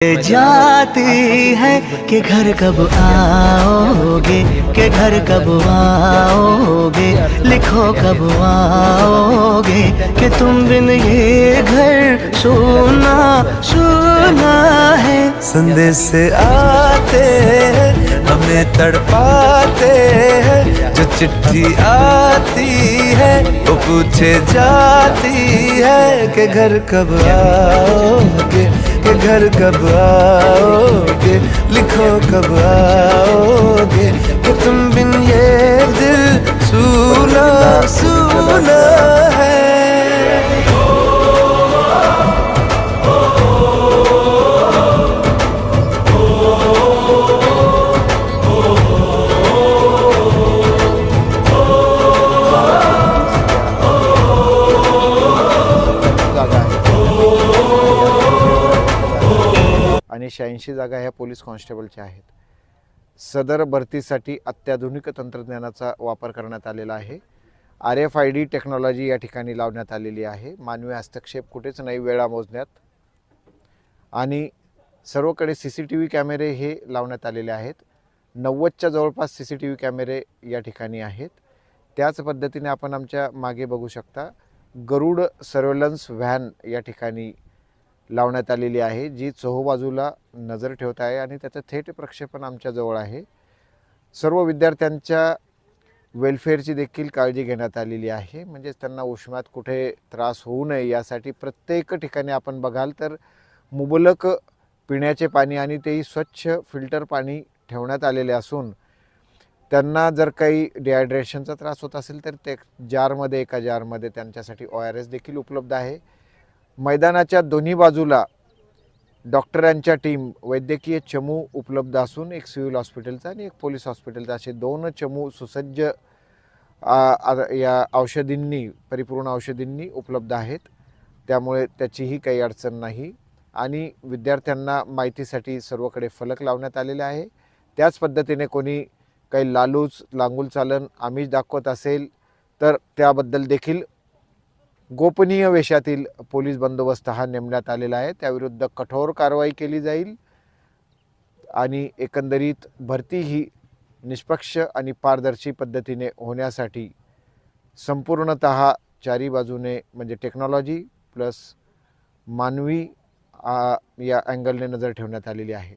जाती है कि घर कब आओगे, कि घर कब आओगे, लिखो कब आओगे, कि तुम बिन ये घर सोना सोना है। संदेश आते हैं हमें तड़पाते हैं, जो चिट्ठी आती है वो पूछे जाती है कि घर कब आओगे, कि घर कब आओगे, लिखो कब आओगे, कि तुम बिन ये दिल सूना सूना है। आणि 86 जागा ह्या पोलीस कॉन्स्टेबलच्या आहेत. सदर भरतीसाठी अत्याधुनिक तंत्रज्ञानाचा वापर करण्यात आलेला आहे. RFID टेक्नॉलॉजी या ठिकाणी लावण्यात आलेली आहे. मानवी हस्तक्षेप कुठेच नाही वेळा मोजण्यात. आणि सर्वकडे CCTV कॅमेरे हे लावण्यात आलेले आहेत. 90च्या जवळपास CCTV कॅमेरे या ठिकाणी आहेत. त्याच पद्धतीने आपण आमच्या मागे बघू शकता गरुड सर्व्हेलन्स व्हॅन या ठिकाणी लावण्यात आलेली आहे, जी चोहोबाजूला नजर ठेवत आहे आणि त्याचं थेट प्रक्षेपण आमच्या जवळ आहे. सर्व विद्यार्थ्यांच्या वेलफेअरची देखील काळजी घेण्यात आलेली आहे. म्हणजे त्यांना उष्मात कुठे त्रास होऊ नये यासाठी प्रत्येक ठिकाणी आपण बघाल तर मुबलक पिण्याचे पाणी आणि तेही स्वच्छ फिल्टर पाणी ठेवण्यात आलेले असून त्यांना जर काही डिहायड्रेशनचा त्रास होत असेल तर ते एका जारमध्ये त्यांच्यासाठी ORS देखील उपलब्ध आहे. मैदानाच्या दोन्ही बाजूला डॉक्टरांच्या टीम वैद्यकीय चमू उपलब्ध असून एक सिव्हिल हॉस्पिटलचा आणि एक पोलीस हॉस्पिटलचा असे 2 चमू सुसज्ज या औषधींनी परिपूर्ण औषधींनी उपलब्ध आहेत. त्यामुळे त्याचीही काही अडचण नाही. आणि विद्यार्थ्यांना माहितीसाठी सर्वकडे फलक लावण्यात आलेले आहे. त्याच पद्धतीने कोणी काही लांगुल चालन आमिष दाखवत असेल तर त्याबद्दल देखील गोपनीय वेशातील पोलीस बंदोबस्त हा नेमण्यात आलेला आहे. त्याविरुद्ध कठोर कारवाई केली जाईल आणि एकंदरीत भरती ही निष्पक्ष आणि पारदर्शी पद्धतीने होण्यासाठी संपूर्णतः चारी बाजूने म्हणजे टेक्नॉलॉजी प्लस मानवी या अँगलने नजर ठेवण्यात आलेली आहे.